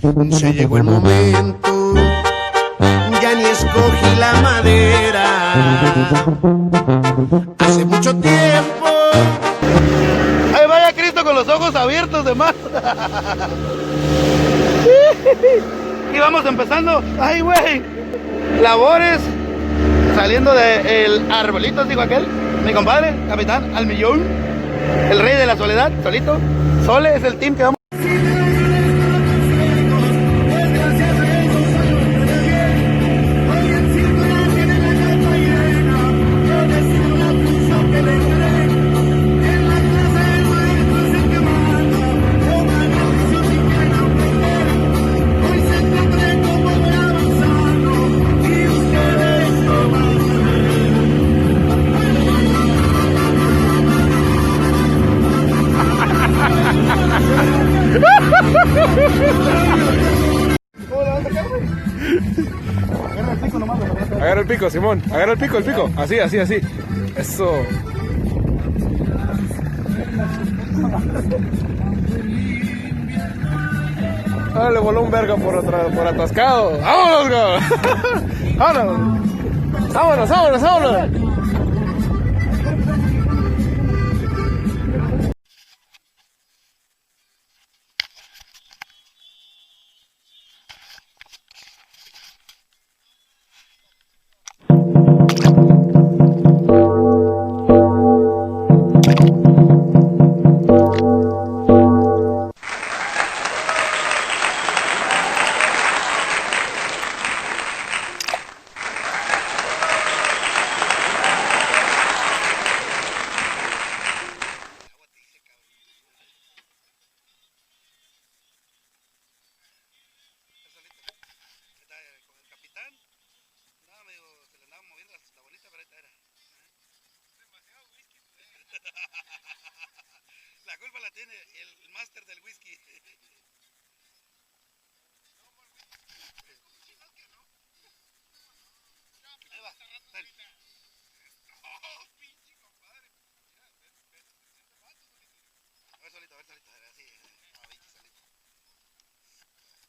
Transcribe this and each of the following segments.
Se llegó el momento, ya ni escogí la madera. Hace mucho tiempo. ¡Ay, vaya Cristo con los ojos abiertos de más! Y vamos empezando. ¡Ay, güey! Labores saliendo del arbolito, digo aquel. Mi compadre, capitán, al millón. El rey de la soledad, solito. Sole es el team que vamos. Agarra el pico, Simón. Agarra el pico, el pico. Así, así, así. Eso. Ah, le voló un verga por atascado. ¡Vámonos, güey! ¡Vámonos! ¡Vámonos, vámonos, vámonos! La culpa la tiene el máster del whisky. Ahí va, dale. ¡Oh, pinche compadre! Mira, siente pato, solito. A ver, solito, así. A ver, solito.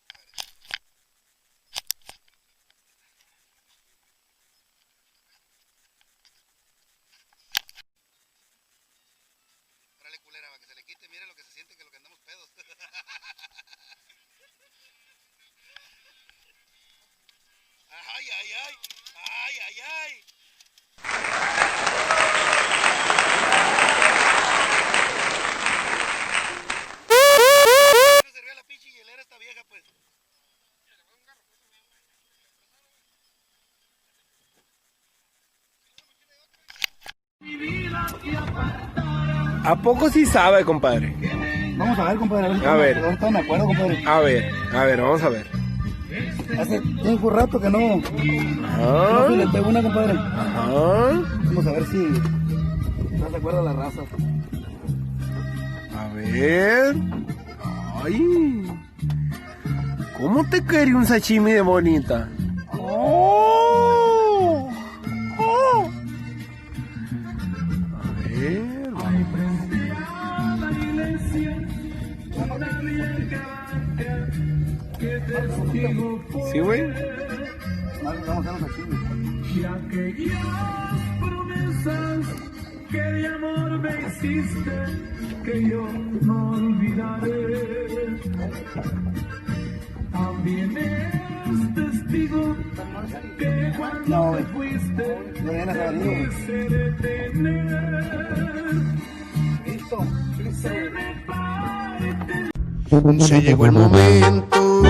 A ver. Órale, culera, para que se le quite, mire lo que se siente que lo que andamos pedos. ¡Ay, ay, ay! ¡Ay, ay, ay! No servía la pinche hielera esta vieja, pues. ¿A poco sí sabe, compadre? Vamos a ver, compadre. A ver. Ahorita me acuerdo, compadre. A ver, vamos a ver. Hace tiempo rato que no Ajá. fileteo una, compadre. Ajá. Vamos a ver si no se acuerda la raza. A ver. Ay. ¿Cómo te quería un sashimi de bonita? Oh. Oh. A ver. Sí, güey. Vamos a hacernos aquí. Y aquellas promesas que de amor me hiciste, que yo no olvidaré. También es testigo que cuando te fuiste, No viene a salir. quise detener. Listo. Se me parte. Se llegó el momento,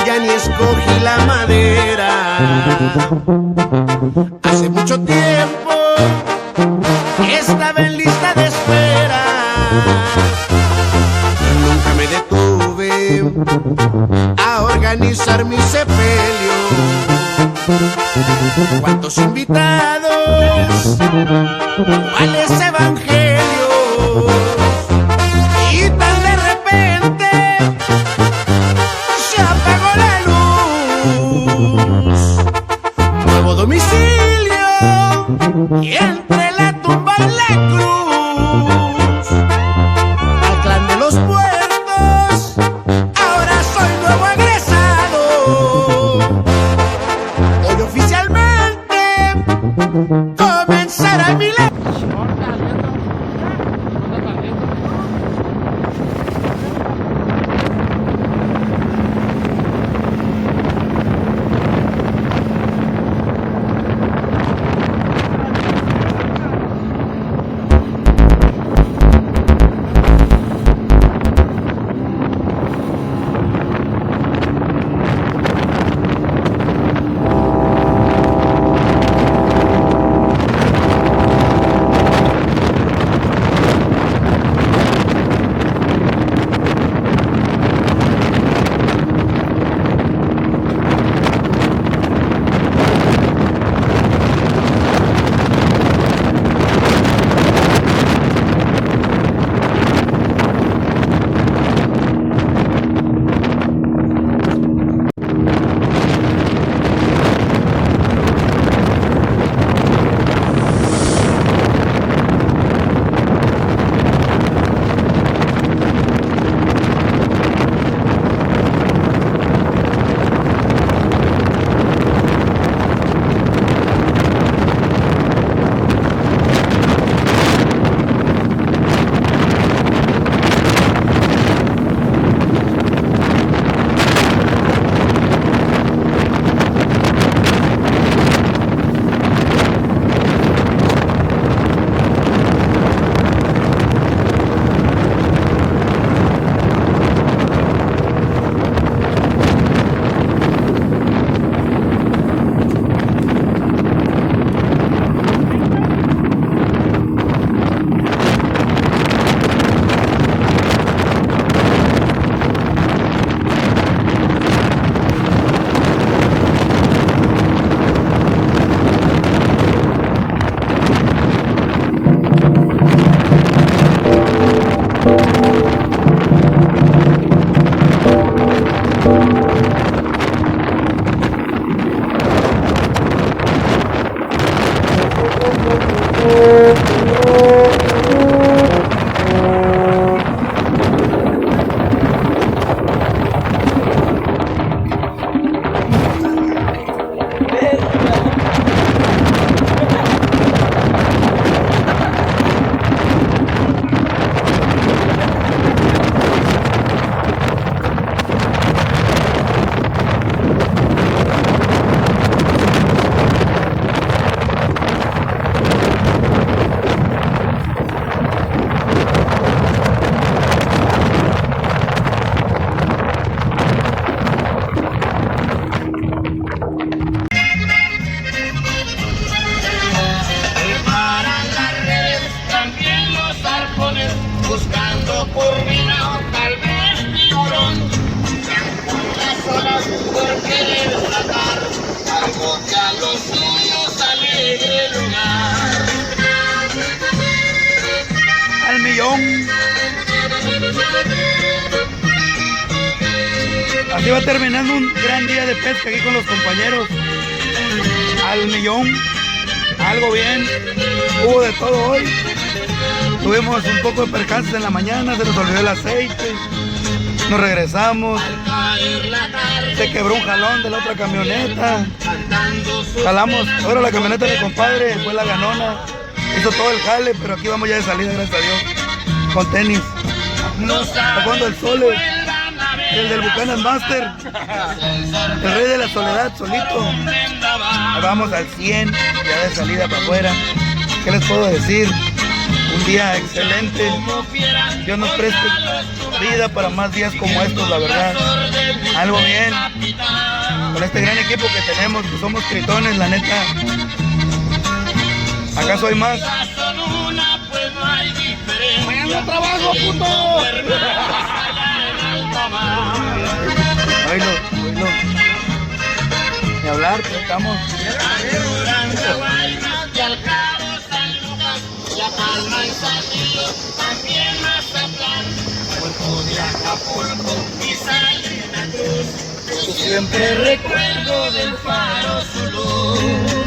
ya ni escogí la madera. Hace mucho tiempo estaba en lista de espera. Nunca me detuve a organizar mi sepelio. ¿Cuántos invitados? ¿Cuáles evangelios? Y tan de repente se apagó la luz. Nuevo domicilio y entre la tumba y la cruz. Al clan de los muertos ahora soy Así va terminando un gran día de pesca aquí con los compañeros. Al millón, algo bien, hubo de todo hoy. Tuvimos un poco de percances en la mañana, se nos olvidó el aceite, nos regresamos, se quebró un jalón de la otra camioneta, jalamos, ahora la camioneta de mi compadre fue la ganona, hizo todo el jale, pero aquí vamos ya de salida, gracias a Dios, con tenis, jugando el Sole, el del Buchanan Master, el rey de la soledad, solito. Ahí vamos al 100, ya de salida para afuera. ¿Qué les puedo decir? Un día excelente. Dios nos preste vida para más días como estos, la verdad. Algo bien. Con este gran equipo que tenemos, que somos tritones, la neta. ¿Acaso hay más? ¡Mañana trabajo, puto! Oílo. Ni hablar, pero estamos. Siempre recuerdo del faro su luz.